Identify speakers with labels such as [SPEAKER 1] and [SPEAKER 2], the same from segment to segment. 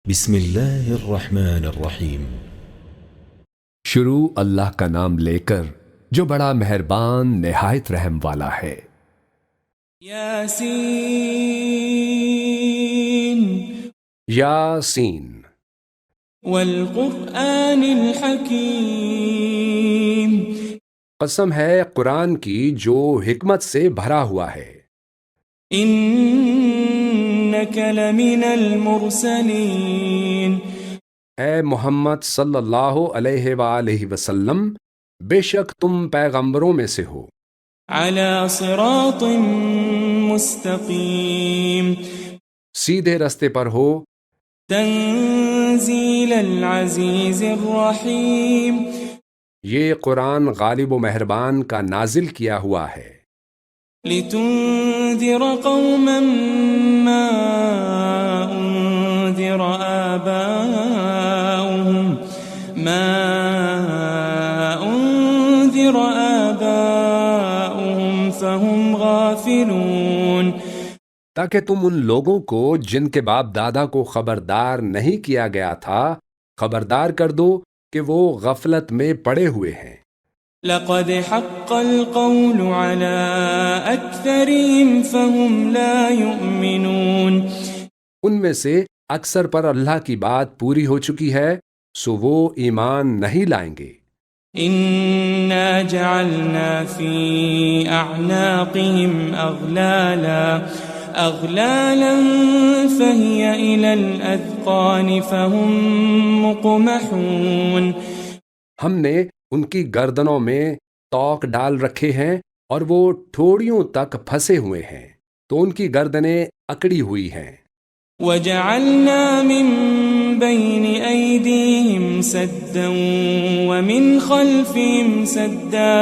[SPEAKER 1] بسم اللہ الرحمن الرحیم۔
[SPEAKER 2] شروع اللہ کا نام لے کر جو بڑا مہربان نہایت رحم والا ہے۔
[SPEAKER 3] یاسین
[SPEAKER 2] یاسین
[SPEAKER 3] والقرآن الحکیم،
[SPEAKER 2] قسم ہے قرآن کی جو حکمت سے بھرا ہوا ہے۔
[SPEAKER 3] انک لمن المرسلین،
[SPEAKER 2] اے محمد صلی اللہ علیہ وآلہ وسلم، بے شک تم پیغمبروں میں سے ہو،
[SPEAKER 3] علی صراط مستقیم،
[SPEAKER 2] سیدھے رستے پر ہو،
[SPEAKER 3] تنزیل العزیز الرحیم،
[SPEAKER 2] یہ قرآن غالب و مہربان کا نازل کیا ہوا ہے،
[SPEAKER 3] لتنذر قوما ما انذر آباؤهم فهم غافلون،
[SPEAKER 2] تاکہ تم ان لوگوں کو جن کے باپ دادا کو خبردار نہیں کیا گیا تھا خبردار کر دو کہ وہ غفلت میں پڑے ہوئے ہیں۔
[SPEAKER 3] لقد حق القول على أكثرهم فهم لا يؤمنون،
[SPEAKER 2] ان میں سے اکثر پر اللہ کی بات پوری ہو چکی ہے سو وہ ایمان نہیں لائیں گے۔
[SPEAKER 3] إنا جعلنا في أعناقهم أغلالا فهي إلى الأذقان فهم مقمحون،
[SPEAKER 2] ہم نے ان کی گردنوں میں توق ڈال رکھے ہیں اور وہ ٹھوڑیوں تک پھنسے ہوئے ہیں تو ان کی گردنیں اکڑی ہوئی ہیں۔
[SPEAKER 3] وجعلنا من بين أيديهم سدا ومن خلفهم سدا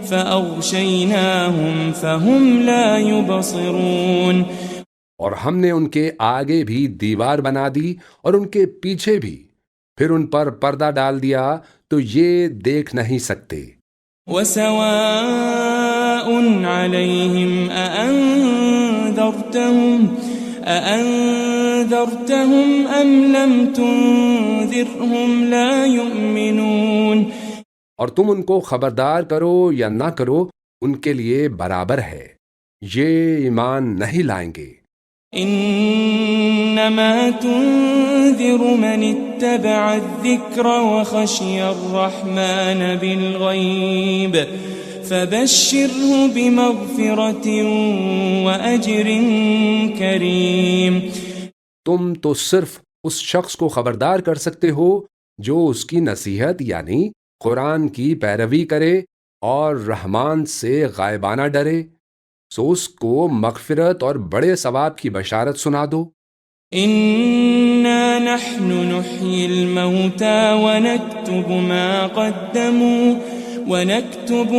[SPEAKER 3] فأغشيناهم فهم لا يبصرون،
[SPEAKER 2] اور ہم نے ان کے آگے بھی دیوار بنا دی اور ان کے پیچھے بھی، پھر ان پر پردہ ڈال دیا تو یہ دیکھ نہیں سکتے۔
[SPEAKER 3] وسواء عليهم أأنذرتهم أم لم تنذرهم لا يؤمنون،
[SPEAKER 2] اور تم ان کو خبردار کرو یا نہ کرو ان کے لیے برابر ہے، یہ ایمان نہیں لائیں گے۔
[SPEAKER 3] انما تنذر من اتبع الذکر وخشی الرحمن بالغیب فبشره بمغفرة واجر کریم،
[SPEAKER 2] تم تو صرف اس شخص کو خبردار کر سکتے ہو جو اس کی نصیحت یعنی قرآن کی پیروی کرے اور رحمان سے غائبانہ ڈرے، سو اس کو مغفرت اور بڑے ثواب کی بشارت سنا دو۔
[SPEAKER 3] انا نحن نحيي الموتى ونكتب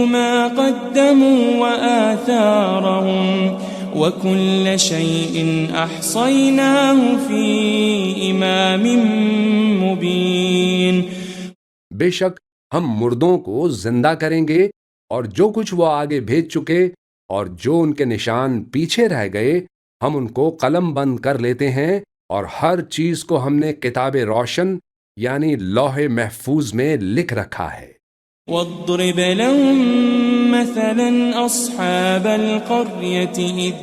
[SPEAKER 3] ما قدموا وآثارهم وكل شيء أحصيناه في إمام مبين،
[SPEAKER 2] بے شک ہم مردوں کو زندہ کریں گے اور جو کچھ وہ آگے بھیج چکے اور جو ان کے نشان پیچھے رہ گئے ہم ان کو قلم بند کر لیتے ہیں، اور ہر چیز کو ہم نے کتاب روشن یعنی لوح محفوظ میں لکھ رکھا ہے۔
[SPEAKER 3] واضرب لهم مثلا أصحاب القرية إذ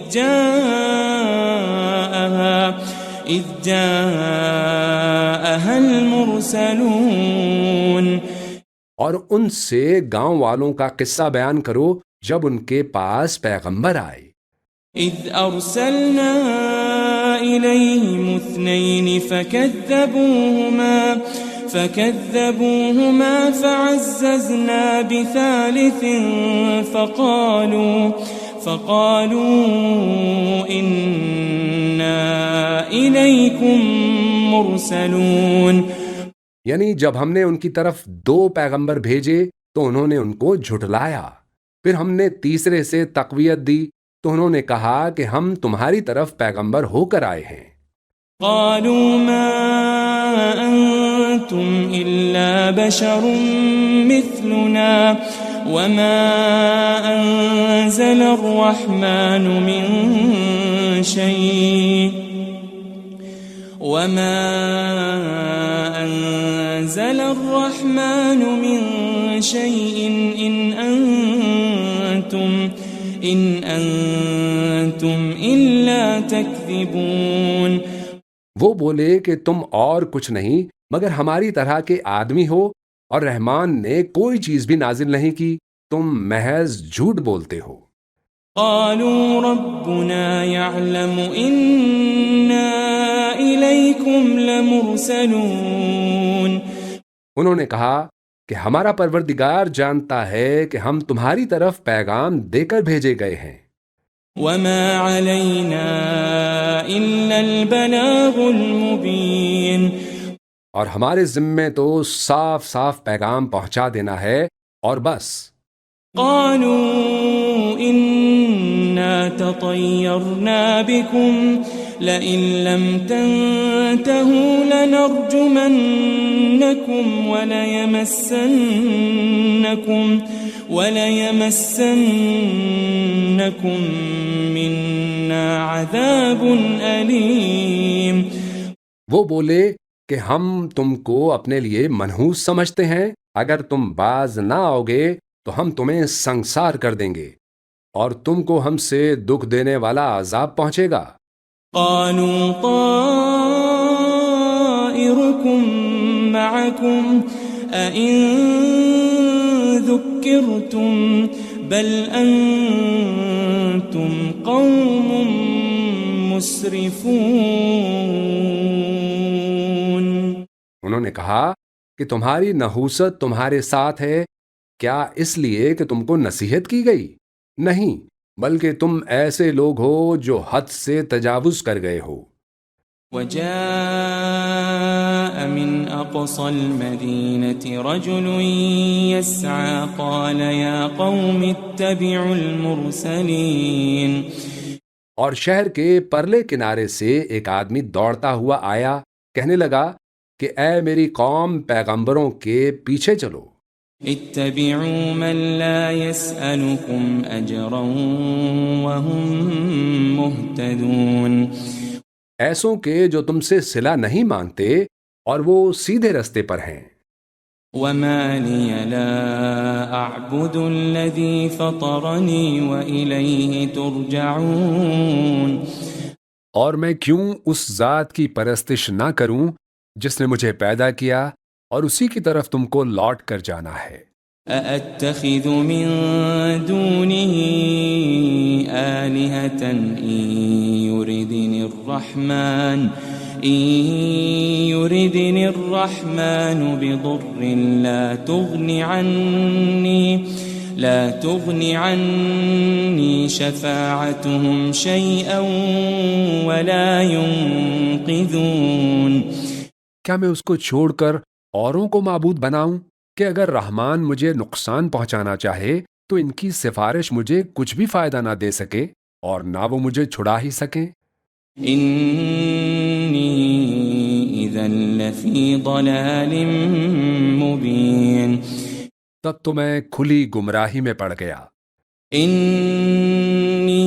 [SPEAKER 3] جاءها المرسلون،
[SPEAKER 2] اور ان سے گاؤں والوں کا قصہ بیان کرو جب ان کے پاس پیغمبر آئے۔
[SPEAKER 3] إذ أرسلنا إليهم اثنين فكذبوهما فعززنا بثالث فقالوا إنا إليكم مرسلون،
[SPEAKER 2] یعنی جب ہم نے ان کی طرف 2 پیغمبر بھیجے تو انہوں نے ان کو جھٹلایا، پھر ہم نے تیسرے سے تقویت دی تو انہوں نے کہا کہ ہم تمہاری طرف پیغمبر ہو کر آئے ہیں۔
[SPEAKER 3] قالوا ما أنتم إلا بشر مثلنا وما أنزل الرحمن من شيء إن أنتم إلا تكذبون.
[SPEAKER 2] وہ بولے کہ تم اور کچھ نہیں مگر ہماری طرح کے آدمی ہو اور رحمان نے کوئی چیز بھی نازل نہیں کی، تم محض جھوٹ بولتے ہو.
[SPEAKER 3] قالوا ربنا يعلم إنا إليكم لمرسلون.
[SPEAKER 2] انہوں نے کہا کہ ہمارا پروردگار جانتا ہے کہ ہم تمہاری طرف پیغام دے کر بھیجے گئے ہیں.
[SPEAKER 3] وما علينا إلا البلاغ المبين.
[SPEAKER 2] اور ہمارے ذمے تو صاف صاف پیغام پہنچا دینا ہے اور بس.
[SPEAKER 3] قالوا إنا تطيرنا بكم لئن لم تنتهوا لنرجمنكم وليمسنكم منا عذاب أليم.
[SPEAKER 2] وہ بولے کہ ہم تم کو اپنے لیے منحوس سمجھتے ہیں، اگر تم باز نہ آؤ گے تو ہم تمہیں سنسار کر دیں گے اور تم کو ہم سے دکھ دینے والا عذاب پہنچے گا.
[SPEAKER 3] قالوا طائركم معكم أئن ذكرتم بل أنتم قوم مسرفون.
[SPEAKER 2] انہوں نے کہا کہ تمہاری نحوست تمہارے ساتھ ہے، کیا اس لیے کہ تم کو نصیحت کی گئی؟ نہیں، بلکہ تم ایسے لوگ ہو جو حد سے تجاوز کر گئے ہو.
[SPEAKER 3] وجاء من أقصى المدينة رجل يسعى قال يا قوم اتبعوا المرسلين.
[SPEAKER 2] اور شہر کے پرلے کنارے سے ایک آدمی دوڑتا ہوا آیا، کہنے لگا کہ اے میری قوم، پیغمبروں کے پیچھے چلو.
[SPEAKER 3] اتبعوا من لا يسألكم أجرا وهم مهتدون.
[SPEAKER 2] ایسوں کے جو تم سے صلہ نہیں مانگتے اور وہ سیدھے رستے پر ہیں.
[SPEAKER 3] وما لي لا أعبد الذي فطرني وإليه ترجعون.
[SPEAKER 2] اور میں کیوں اس ذات کی پرستش نہ کروں جس نے مجھے پیدا کیا اور اسی کی طرف تم کو لوٹ کر جانا ہے.
[SPEAKER 3] أأتخذ من دونه آلهة إن يردني الرحمن بضر لا تغن عني شفاعتهم شيئا ولا ينقذون.
[SPEAKER 2] کیا میں اس کو چھوڑ کر اوروں کو معبود بناؤں کہ اگر رحمان مجھے نقصان پہنچانا چاہے تو ان کی سفارش مجھے کچھ بھی فائدہ نہ دے سکے اور نہ وہ مجھے چھڑا ہی سکیں.
[SPEAKER 3] انی اذا لفی ضلال مبین.
[SPEAKER 2] تب تو میں کھلی گمراہی میں پڑ گیا.
[SPEAKER 3] انی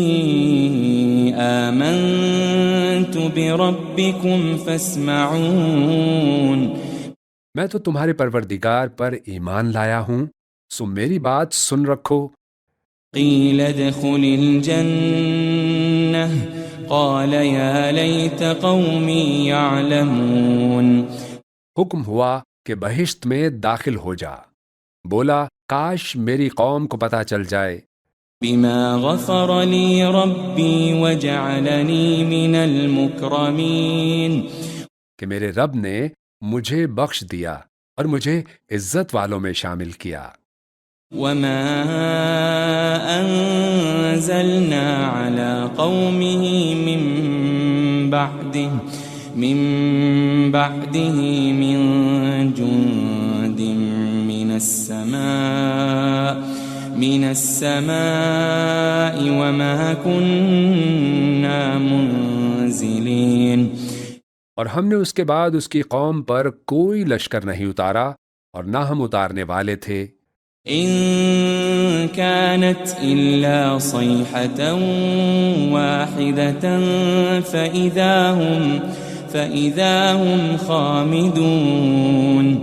[SPEAKER 3] آمنت بربکم فاسمعون.
[SPEAKER 2] میں تو تمہارے پروردگار پر ایمان لایا ہوں، سو میری بات سن رکھو.
[SPEAKER 3] قیل ادخل الجنہ قال یا لیت قومی یعلمون.
[SPEAKER 2] حکم ہوا کہ بہشت میں داخل ہو جا. بولا کاش میری قوم کو پتہ چل جائے.
[SPEAKER 3] بما غفر لی ربی وجعلنی من المکرمین.
[SPEAKER 2] کہ میرے رب نے مجھے بخش دیا اور مجھے عزت والوں میں شامل کیا.
[SPEAKER 3] وما انزلنا على قومه من بعده من جند من السماء وما كنا منزلين.
[SPEAKER 2] اور ہم نے اس کے بعد اس کی قوم پر کوئی لشکر نہیں اتارا اور نہ ہم اتارنے والے تھے.
[SPEAKER 3] إن كانت إلا صيحة واحدة فإذا هم خامدون.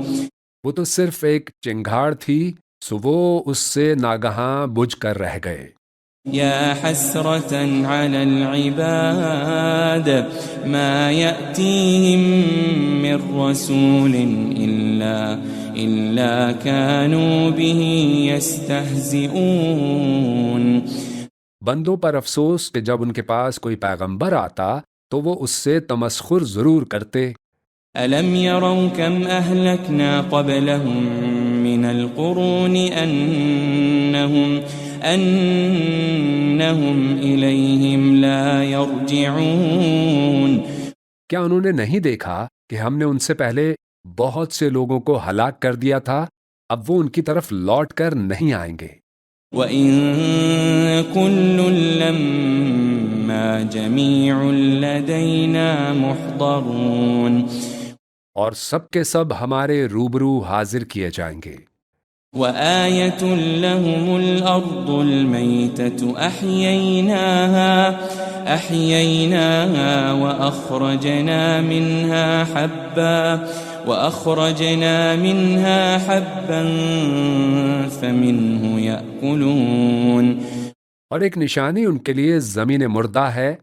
[SPEAKER 2] وہ تو صرف ایک چنگھاڑ تھی، سو وہ اس سے ناگہاں بجھ کر رہ گئے.
[SPEAKER 3] يا حسرة على العباد ما يأتيهم من رسول إلا كانوا به يستهزئون.
[SPEAKER 2] بندوں پر افسوس کہ جب ان کے پاس کوئی پیغمبر آتا تو وہ اس سے تمسخر ضرور کرتے.
[SPEAKER 3] ألم يروا كم أهلكنا قبلهم من القرون أنهم إليهم لا يرجعون.
[SPEAKER 2] کیا انہوں نے نہیں دیکھا کہ ہم نے ان سے پہلے بہت سے لوگوں کو ہلاک کر دیا تھا، اب وہ ان کی طرف لوٹ کر نہیں آئیں گے.
[SPEAKER 3] وَإِن كُلٌّ لَّمَّا جَمِيعٌ لَّدَيْنَا مُحْضَرُونَ.
[SPEAKER 2] اور سب کے سب ہمارے روبرو حاضر کیے جائیں گے.
[SPEAKER 3] وَآيَةٌ لَّهُمُ الْأَرْضُ الْمَيْتَةُ أَحْيَيْنَاهَا وَأَخْرَجْنَا مِنْهَا حَبًّا فَمِنْهُ يَأْكُلُونَ.
[SPEAKER 2] اور ایک نشانی ان کے لیے زمین مردہ ہے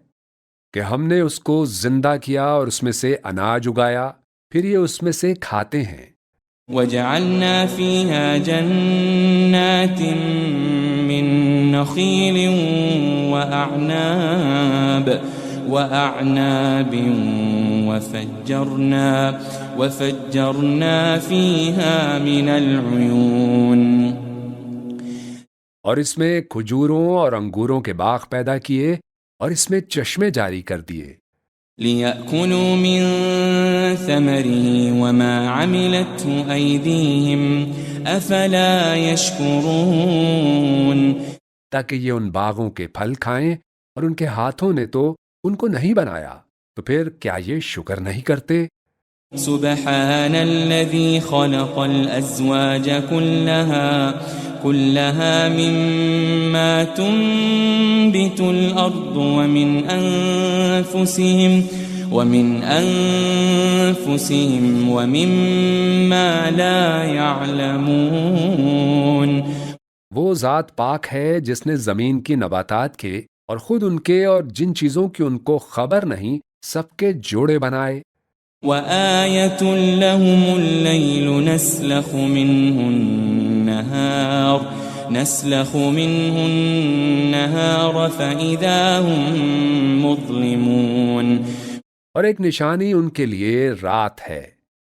[SPEAKER 2] کہ ہم نے اس کو زندہ کیا اور اس میں سے اناج اگایا، پھر یہ اس میں سے کھاتے ہیں.
[SPEAKER 3] وَجَعَلْنَا فِيهَا جَنَّاتٍ مِّن نَّخِيلٍ وَأَعْنَابٍ وَفَجَّرْنَا فِيهَا مِنَ الْعُيُونِ.
[SPEAKER 2] اور اس میں کھجوروں اور انگوروں کے باغ پیدا کیے اور اس میں چشمے جاری کر دیے.
[SPEAKER 3] لِيَأْكُلُوا مِن ثَمَرِهِ وَمَا عَمِلَتْهُ أَيْدِيهِمْ أَفَلَا يَشْكُرُونَ.
[SPEAKER 2] تاکہ یہ ان باغوں کے پھل کھائیں، اور ان کے ہاتھوں نے تو ان کو نہیں بنایا، تو پھر کیا یہ شکر نہیں کرتے؟
[SPEAKER 3] سبحان الذي خلق الأزواج كلها مما تنبت الأرض ومن أنفسهم ومما لا يعلمون.
[SPEAKER 2] وہ ذات پاک ہے جس نے زمین کی نباتات کے اور خود ان کے اور جن چیزوں کی ان کو خبر نہیں سب کے جوڑے بنائے.
[SPEAKER 3] وَآيَةٌ لَّهُمُ اللَّيْلُ نَسْلَخُ مِنْهُ النَّهَارَ فَإِذَا هُم مُّظْلِمُونَ.
[SPEAKER 2] اور ایک نشانی ان کے لیے رات ہے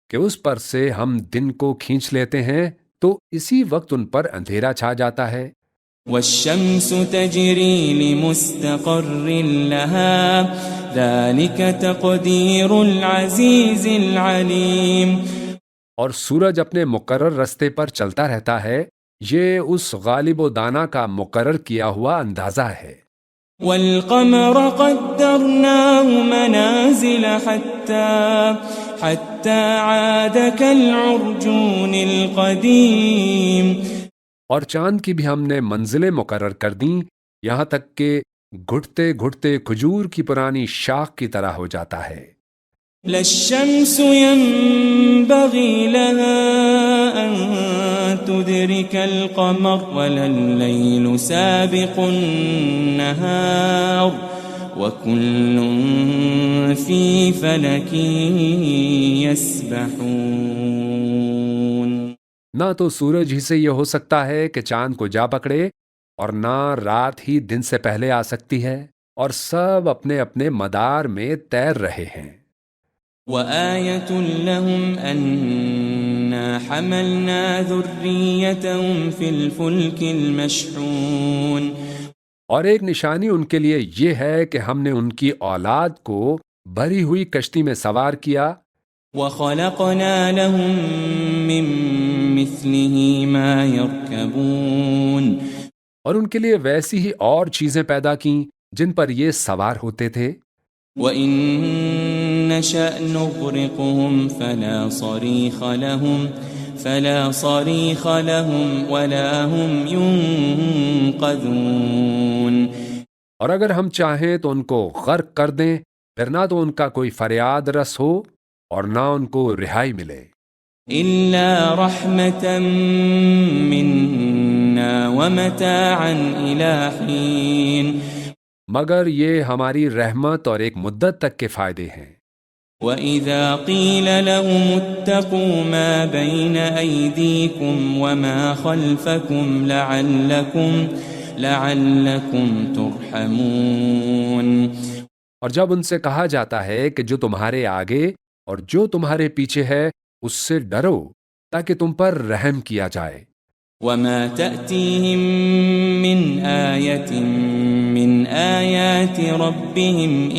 [SPEAKER 2] کہ اس پر سے ہم دن کو کھینچ لیتے ہیں تو اسی وقت ان پر اندھیرا چھا جاتا ہے.
[SPEAKER 3] وَالشَّمْسُ تَجْرِي لِمُسْتَقَرٍّ لَّهَا ذَلِكَ تَقْدِيرُ الْعَزِيزِ الْعَلِيمِ.
[SPEAKER 2] اور سورج اپنے مقرر رستے پر چلتا رہتا ہے، یہ اس غالب و دانا کا مقرر کیا ہوا اندازہ ہے.
[SPEAKER 3] وَالْقَمَرَ قَدَّرْنَاهُ مَنَازِلَ حَتَّى عَادَ كَالْعُرْجُونِ الْقَدِيمِ.
[SPEAKER 2] اور چاند کی بھی ہم نے منزلیں مقرر کر دیں، یہاں تک کہ گھٹتے گھٹتے کھجور کی پرانی شاخ کی طرح ہو جاتا ہے.
[SPEAKER 3] لا الشمس ينبغي لها أن تدرك القمر ولا الليل سابق النهار وكل في فلك يسبحون.
[SPEAKER 2] نہ تو سورج ہی سے یہ ہو سکتا ہے کہ چاند کو جا پکڑے، اور نہ رات ہی دن سے پہلے آ سکتی ہے، اور سب اپنے اپنے مدار میں تیر رہے ہیں.
[SPEAKER 3] وَآيَةٌ لَّهُمْ أَنَّا حَمَلْنَا ذُرِّيَّتَهُمْ فِي الْفُلْكِ الْمَشْحُونِ.
[SPEAKER 2] اور ایک نشانی ان کے لیے یہ ہے کہ ہم نے ان کی اولاد کو بھری ہوئی کشتی میں سوار کیا.
[SPEAKER 3] وَخَلَقْنَا لَهُم مِّن مِّثْلِهِ مَا يَرْكَبُونَ.
[SPEAKER 2] اور ان کے لیے ویسی ہی اور چیزیں پیدا کیں جن پر یہ سوار ہوتے تھے.
[SPEAKER 3] وَإِن نَّشَأْ نُغْرِقْهُمْ فَلَا صَرِيخَ لَهُمْ فلا صريخ لهم ولا هم ينقذون
[SPEAKER 2] اور اگر ہم چاہیں تو ان کو غرق کر دیں، پھر نہ تو ان کا کوئی فریاد رس ہو اور نہ ان کو رہائی ملے،
[SPEAKER 3] إلا رحمة منا ومتاعا إلى حين
[SPEAKER 2] مگر یہ ہماری رحمت اور ایک مدت تک کے فائدے ہیں۔
[SPEAKER 3] وَإِذَا قِيلَ لَهُمُ اتَّقُوا مَا بَيْنَ أَيْدِيكُمْ وَمَا خَلْفَكُمْ لَعَلَّكُمْ تُرْحَمُونَ
[SPEAKER 2] اور جب ان سے کہا جاتا ہے کہ جو تمہارے آگے اور جو تمہارے پیچھے ہے اس سے ڈرو تاکہ تم پر رحم کیا جائے۔
[SPEAKER 3] وَمَا تَأْتِيهِم مِّنْ آيَةٍ مِّنْ آيَاتِ رَبِّهِمْ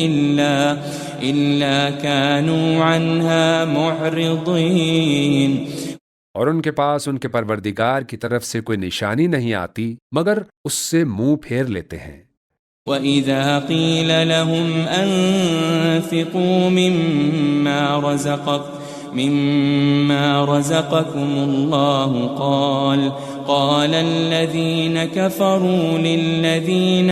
[SPEAKER 3] إِلَّا كَانُوا عَنْهَا مُعْرِضِينَ
[SPEAKER 2] اور ان کے پاس ان کے پروردگار کی طرف سے کوئی نشانی نہیں آتی مگر اس سے منہ پھیر لیتے ہیں۔
[SPEAKER 3] وَإِذَا قِيلَ لَهُمْ أَنفِقُوا مِمَّا رَزَقَكُمُ اللَّهُ قَالَ الَّذِينَ كَفَرُوا لِلَّذِينَ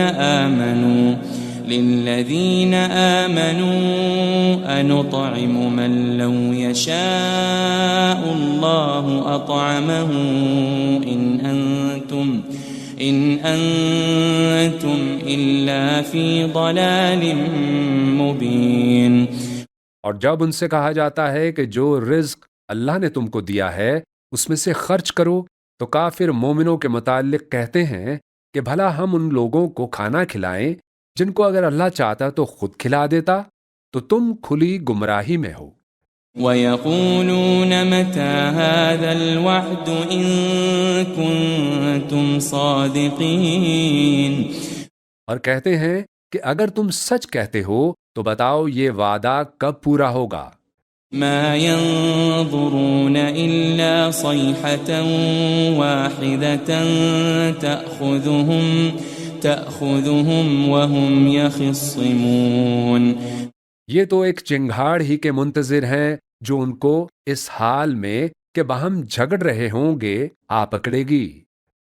[SPEAKER 3] آمَنُوا أَنُطْعِمُ مَن لَّوْ يَشَاءُ اللَّهُ أَطْعَمَهُ إِنْ أَنْتُمْ إِلَّا فِي ضَلَالٍ مُبِينٍ
[SPEAKER 2] اور جب ان سے کہا جاتا ہے کہ جو رزق اللہ نے تم کو دیا ہے اس میں سے خرچ کرو، تو کافر مومنوں کے متعلق کہتے ہیں کہ بھلا ہم ان لوگوں کو کھانا کھلائیں جن کو اگر اللہ چاہتا تو خود کھلا دیتا، تو تم کھلی گمراہی میں ہو۔
[SPEAKER 3] وَيَقُولُونَ مَتَى هَذَا الْوَعْدُ إِن كُنتُمْ صَادِقِينَ
[SPEAKER 2] اور کہتے ہیں کہ اگر تم سچ کہتے ہو تو بتاؤ یہ وعدہ کب پورا ہوگا؟
[SPEAKER 3] مَا يَنظُرُونَ إِلَّا صَيْحَةً وَاحِدَةً تَأْخُذُهُمْ وَهُمْ يَخِصِّمُونَ
[SPEAKER 2] یہ تو ایک چنگھاڑ ہی کے منتظر ہیں جو ان کو اس حال میں کہ باہم جھگڑ رہے ہوں گے آ پکڑے گی۔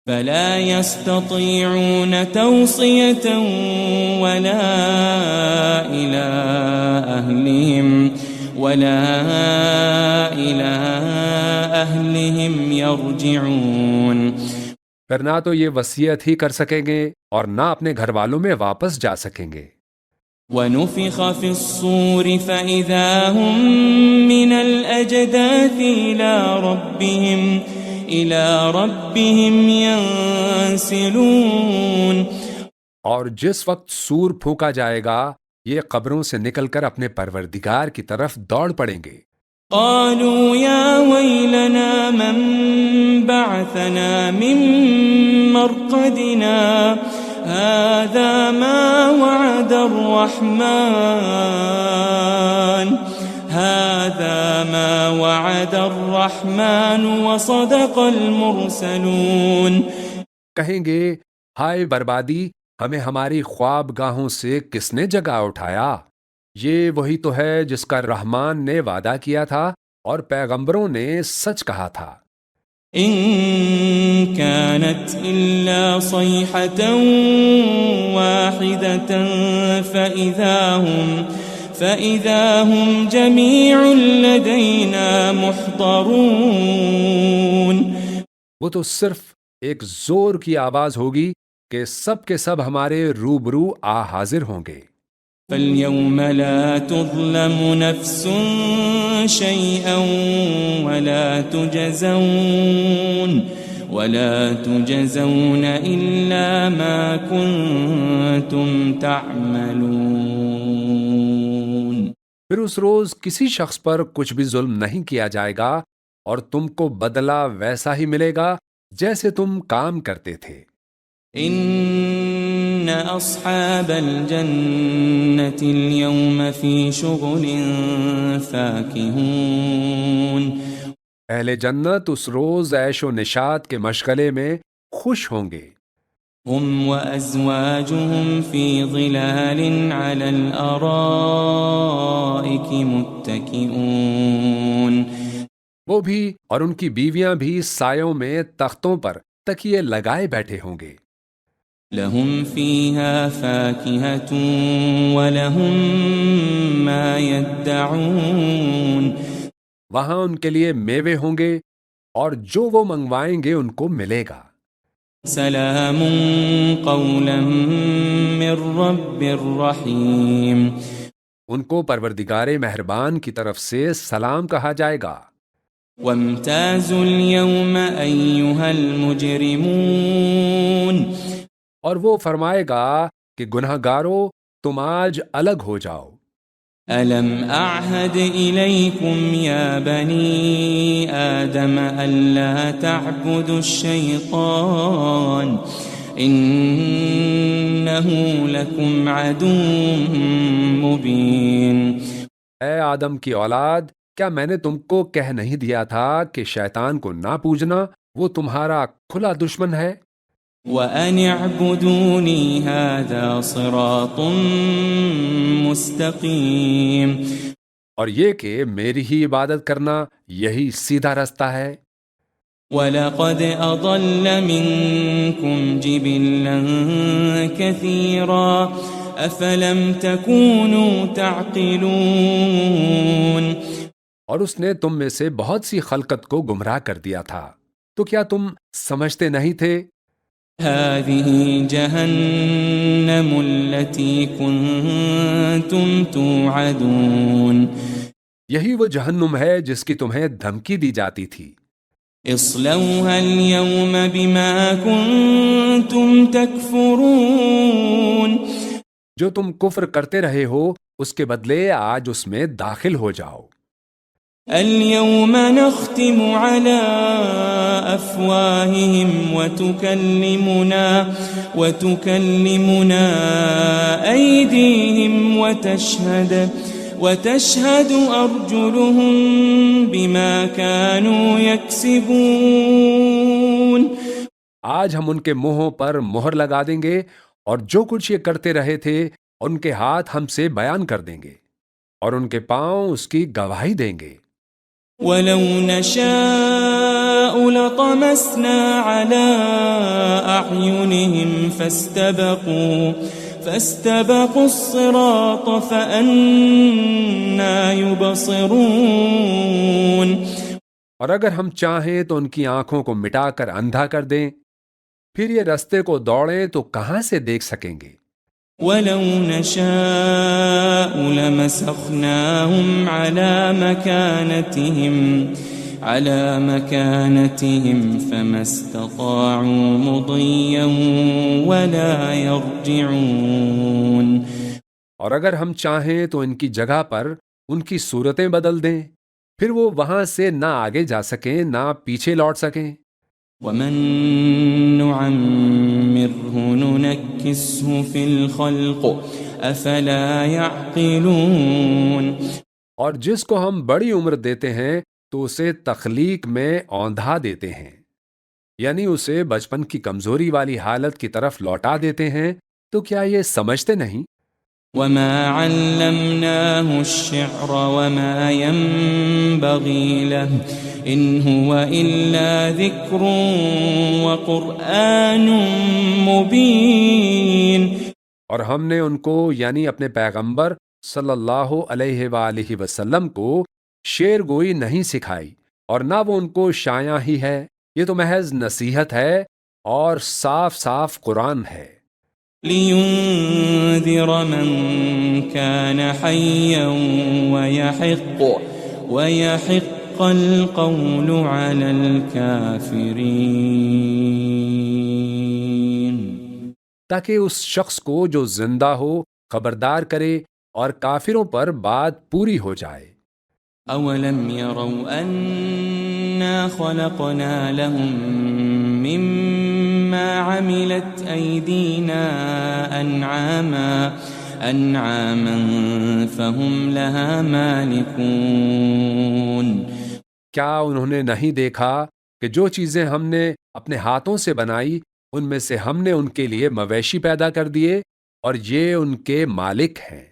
[SPEAKER 3] فَلَا يَسْتَطِيعُونَ تَوْصِيَةً وَلَا إِلَىٰ أَهْلِهِمْ يَرْجِعُونَ
[SPEAKER 2] پھر نہ تو یہ وصیت ہی کر سکیں گے اور نہ اپنے گھر والوں میں واپس جا سکیں گے۔
[SPEAKER 3] وَنُفِخَ فِي الصُّورِ فَإِذَا هُم مِّنَ الْأَجْدَاثِ إِلَىٰ رَبِّهِمْ يَنسِلُونَ
[SPEAKER 2] اور جس وقت سور پھونکا جائے گا یہ قبروں سے نکل کر اپنے پروردگار کی طرف دوڑ پڑیں گے۔
[SPEAKER 3] قالوا يا ويلنا من بعثنا من مرقدنا هذا ما وعد الرحمن وصدق المرسلون
[SPEAKER 2] کہیں گے ہائے بربادی، ہمیں ہماری خواب گاہوں سے کس نے جگا اٹھایا؟ یہ وہی تو ہے جس کا رحمان نے وعدہ کیا تھا اور پیغمبروں نے سچ کہا تھا۔
[SPEAKER 3] إن كانت إلا صيحة واحدة فإذا هم جميع لدينا محضرون
[SPEAKER 2] وہ تو صرف ایک زور کی آواز ہوگی کہ سب کے سب ہمارے روبرو آ حاضر ہوں گے۔
[SPEAKER 3] فَالْيَوْمَ لَا تُظْلَمُ نَفْسٌ شَيْئًا وَلَا تُجَزَوْنَ إِلَّا مَا كُنتُمْ تَعْمَلُونَ
[SPEAKER 2] پھر اس روز کسی شخص پر کچھ بھی ظلم نہیں کیا جائے گا اور تم کو بدلہ ویسا ہی ملے گا جیسے تم کام کرتے تھے۔
[SPEAKER 3] إن أصحاب الجنة اليوم في شغل فاكهون
[SPEAKER 2] اہل جنت اس روز عیش و نشاط کے مشغلے میں خوش ہوں گے۔
[SPEAKER 3] هم وأزواجهم في ظلال على الأرائك متكئون
[SPEAKER 2] وہ بھی اور ان کی بیویاں بھی سایوں میں تختوں پر تکیے لگائے بیٹھے ہوں گے.
[SPEAKER 3] لهم فيها فاكهة ولهم ما يدعون.
[SPEAKER 2] وہاں ان کے لیے میوے ہوں گے اور جو وہ منگوائیں گے ان کو ملے گا.
[SPEAKER 3] سلام قولا من رب رحیم.
[SPEAKER 2] ان کو پروردگار مہربان کی طرف سے سلام کہا جائے گا.
[SPEAKER 3] وامتازوا اليوم أيها المجرمون.
[SPEAKER 2] اور وہ فرمائے گا کہ گناہ گارو تم آج الگ ہو جاؤ.
[SPEAKER 3] ألم أعهد إليكم يا بني آدم ألا تعبدوا الشيطان إنه لكم عدو مبين.
[SPEAKER 2] اے آدم کی اولاد، کیا میں نے تم کو کہہ نہیں دیا تھا کہ شیطان کو نہ پوجنا، وہ تمہارا کھلا دشمن ہے.
[SPEAKER 3] وَأَنِ اعْبُدُونِي هَذَا صِرَاطٌ مُسْتَقِيمٌ.
[SPEAKER 2] اور یہ کہ میری ہی عبادت کرنا یہی سیدھا رستہ ہے.
[SPEAKER 3] وَلَقَدْ أَضَلَّ مِنْكُمْ جِبِلًّا كَثِيرًا أَفَلَمْ تَكُونُوا تَعْقِلُونَ.
[SPEAKER 2] اور اس نے تم میں سے بہت سی خلقت کو گمراہ کر دیا تھا، تو کیا تم سمجھتے نہیں تھے؟
[SPEAKER 3] هذه جهنم التي كنتم توعدون.
[SPEAKER 2] یہی وہ جہنم ہے جس کی تمہیں دھمکی دی جاتی تھی.
[SPEAKER 3] اصلوها اليوم بما كنتم تكفرون.
[SPEAKER 2] جو تم کفر کرتے رہے ہو اس کے بدلے آج اس میں داخل ہو جاؤ.
[SPEAKER 3] اليوم نختم على أفواههم وتكلمنا أيديهم وتشهد أرجلهم بما كانوا يكسبون.
[SPEAKER 2] آج ہم ان کے منہوں پر مہر لگا دیں گے اور جو کچھ یہ کرتے رہے تھے ان کے ہاتھ ہم سے بیان کر دیں گے اور ان کے پاؤں اس کی گواہی دیں گے.
[SPEAKER 3] وَلَوْ نَشَاءُ لَطَمَسْنَا عَلَىٰ أَعْيُنِهِمْ فَاسْتَبَقُوا الصِّرَاطَ فَأَنَّىٰ يُبْصِرُونَ.
[SPEAKER 2] اور اگر ہم چاہیں تو ان کی آنکھوں کو مٹا کر اندھا کر دیں، پھر یہ رستے کو دوڑیں تو کہاں سے دیکھ سکیں گے.
[SPEAKER 3] وَلَوْ نَشَاءُ لَمَسَخْنَاهُمْ عَلَى مَكَانَتِهِمْ فَمَا اسْتَطَاعُوا مُضِيًّا وَلَا يَرْجِعُونَ.
[SPEAKER 2] اور اگر ہم چاہیں تو ان کی جگہ پر ان کی صورتیں بدل دیں، پھر وہ وہاں سے نہ آگے جا سکیں نہ پیچھے لوٹ سکیں.
[SPEAKER 3] وَمَن نُعَمِّرْهُ نُنَكِّسْهُ فِي الْخَلْقِ أَفَلَا يَعْقِلُونَ.
[SPEAKER 2] اور جس کو ہم بڑی عمر دیتے ہیں تو اسے تخلیق میں اوندھا دیتے ہیں، یعنی اسے بچپن کی کمزوری والی حالت کی طرف لوٹا دیتے ہیں. تو کیا یہ سمجھتے نہیں؟
[SPEAKER 3] وَمَا عَلَّمْنَاهُ الشِّعْرَ وَمَا يَنبَغِي لَهُ إِنْ هُوَ إِلَّا ذِكْرٌ وَقُرْآنٌ مُبِينٌ.
[SPEAKER 2] اور ہم نے ان کو یعنی اپنے پیغمبر صلی اللہ علیہ وآلہ وسلم کو شعر گوئی نہیں سکھائی اور نہ وہ ان کو شایع ہی ہے، یہ تو محض نصیحت ہے اور صاف صاف قرآن ہے.
[SPEAKER 3] لِيُنذِرَ مَن كَانَ حَيًّا وَيَحِقَّ الْقَوْلُ عَلَى الْكَافِرِينَ.
[SPEAKER 2] تاکہ اس شخص کو جو زندہ ہو خبردار کرے اور کافروں پر بات پوری ہو جائے.
[SPEAKER 3] أَوَلَمْ يَرَوْا أَنَّا خَلَقْنَا لَهُم مِّمَّا عَمِلَتْ أَيْدِينَا أَنْعَامًا فَهُمْ لَهَا مَالِكُونَ.
[SPEAKER 2] کیا انہوں نے نہیں دیکھا کہ جو چیزیں ہم نے اپنے ہاتھوں سے بنائی ان میں سے ہم نے ان کے لیے مویشی پیدا کر دیے اور یہ ان کے مالک ہیں.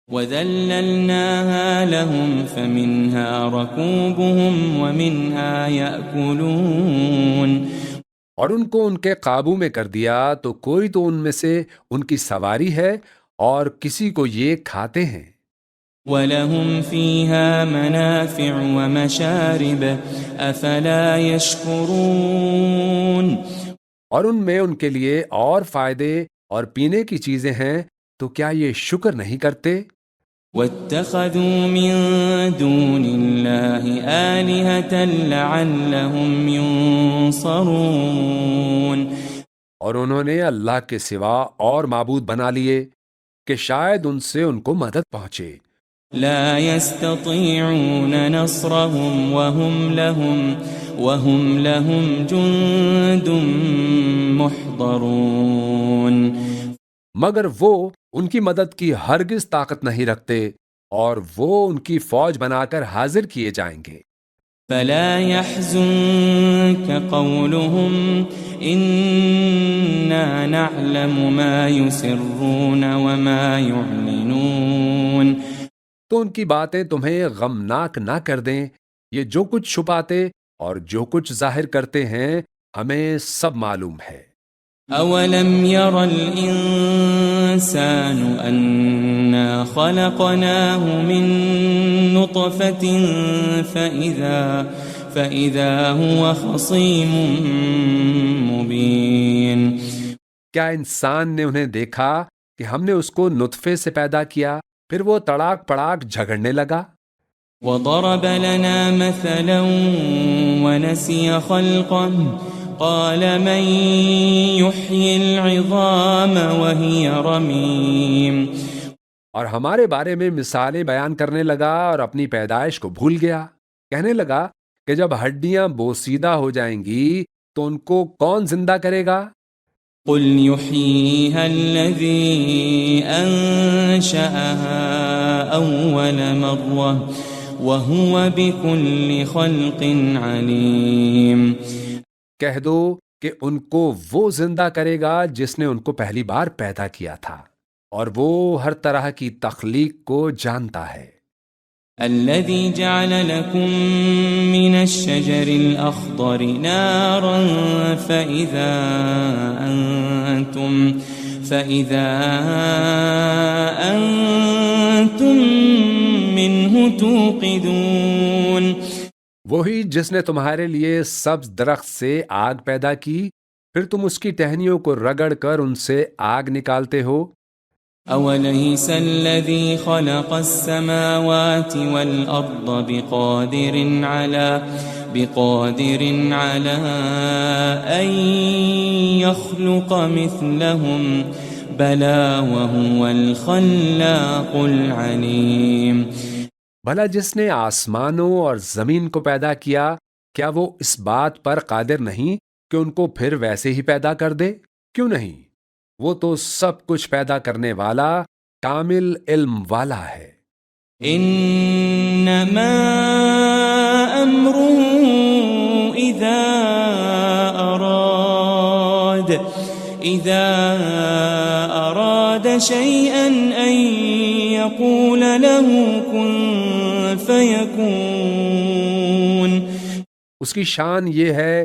[SPEAKER 3] وَذَلَّلْنَاهَا لَهُمْ فَمِنْهَا رَكُوبُهُمْ وَمِنْهَا يَأْكُلُونَ،
[SPEAKER 2] اور ان کو ان کے قابو میں کر دیا تو کوئی تو ان میں سے ان کی سواری ہے اور کسی کو یہ کھاتے ہیں۔
[SPEAKER 3] وَلَهُمْ فِيهَا مَنَافِعُ وَمَشَارِبُ أَفَلَا يَشْكُرُونَ،
[SPEAKER 2] اور ان میں ان کے لیے اور فائدے اور پینے کی چیزیں ہیں تو کیا یہ شکر نہیں کرتے؟
[SPEAKER 3] وَاتَّخَذُوا مِن دُونِ اللَّهِ آلِهَةً لَعَلَّهُمْ يُنصَرُونَ،
[SPEAKER 2] اور انہوں نے اللہ کے سوا اور معبود بنا لیے کہ شاید ان سے ان کو مدد پہنچے۔
[SPEAKER 3] لَا يَسْتَطِيعُونَ نَصْرَهُمْ وَهُمْ لَهُمْ جُندٌ مُحْضَرُونَ،
[SPEAKER 2] مگر وہ ان کی مدد کی ہرگز طاقت نہیں رکھتے اور وہ ان کی فوج بنا کر حاضر کیے جائیں گے۔
[SPEAKER 3] فَلَا يَحْزُنكَ قَوْلُهُمْ إِنَّا نَعْلَمُ مَا يُسِرُّونَ وَمَا يُعْلِنُونَ،
[SPEAKER 2] تو ان کی باتیں تمہیں غمناک نہ کر دیں، یہ جو کچھ چھپاتے اور جو کچھ ظاہر کرتے ہیں ہمیں سب معلوم ہے۔
[SPEAKER 3] أَوَلَمْ يَرَ الْإِنسَانُ أَنَّا خَلَقْنَاهُ مِن نُّطْفَةٍ فَإِذَا هُوَ خَصِيمٌ مُّبِينٌ،
[SPEAKER 2] کیا انسان نے انہیں دیکھا کہ ہم نے اس کو نطفے سے پیدا کیا پھر وہ تڑاک پڑاک جھگڑنے لگا؟
[SPEAKER 3] وَضَرَبَ لَنَا مَثَلًا وَنَسِيَ خَلْقَهُ قَالَ مَن يُحْيِي الْعِظَامَ وَهِيَ رَمِيمٌ،
[SPEAKER 2] اور ہمارے بارے میں مثالیں بیان کرنے لگا اور اپنی پیدائش کو بھول گیا۔ کہنے لگا کہ جب ہڈیاں بوسیدہ ہو جائیں گی تو ان کو کون زندہ کرے گا؟
[SPEAKER 3] قُلْ يُحْيِيهَا الَّذِي أَنشَأَهَا أَوَّلَ مَرَّةٍ وَهُوَ بِكُلِّ خَلْقٍ عَلِيمٌ،
[SPEAKER 2] کہہ دو کہ ان کو وہ زندہ کرے گا جس نے ان کو پہلی بار پیدا کیا تھا اور وہ ہر طرح کی تخلیق کو جانتا ہے۔
[SPEAKER 3] الَّذِي جَعَلَ لَكُم مِّنَ الشَّجَرِ الْأَخْضَرِ نَارًا فَإِذَا أَنتُم مِّنْهُ تُوقِدُونَ،
[SPEAKER 2] وہی جس نے تمہارے لیے سبز درخت سے آگ پیدا کی پھر تم اس کی ٹہنیوں کو رگڑ کر ان سے آگ نکالتے ہو۔
[SPEAKER 3] أَوَلَيْسَ الَّذِي خَلَقَ السَّمَاوَاتِ وَالْأَرْضَ بِقَادِرٍ عَلَىٰ أَن يَخْلُقَ مِثْلَهُم بَلَىٰ وَهُوَ الْخَلَّاقُ الْعَلِيمُ،
[SPEAKER 2] بھلا جس نے آسمانوں اور زمین کو پیدا کیا کیا وہ اس بات پر قادر نہیں کہ ان کو پھر ویسے ہی پیدا کر دے؟ کیوں نہیں، وہ تو سب کچھ پیدا کرنے والا کامل علم والا ہے۔
[SPEAKER 3] إِنَّمَا أَمْرُهُ إِذَا أَرَادَ شَيْئًا أَن يَقُولَ لَهُ كُن فَيَكُونُ،
[SPEAKER 2] اس کی شان یہ ہے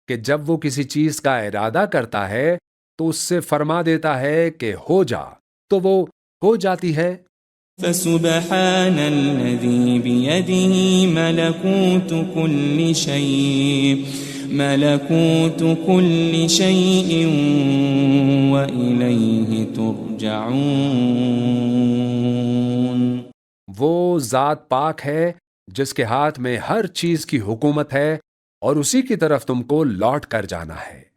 [SPEAKER 2] کہ جب وہ کسی چیز کا ارادہ کرتا ہے تو اس سے فرما دیتا ہے کہ ہو جا تو وہ ہو جاتی ہے۔
[SPEAKER 3] فَسُبْحَانَ الَّذِي بِيَدِهِ مَلَكُوتُ كُلِّ شَيْءٍ وَإِلَيْهِ تُرْجَعُونَ،
[SPEAKER 2] وہ ذات پاک ہے جس کے ہاتھ میں ہر چیز کی حکومت ہے اور اسی کی طرف تم کو لوٹ کر جانا ہے۔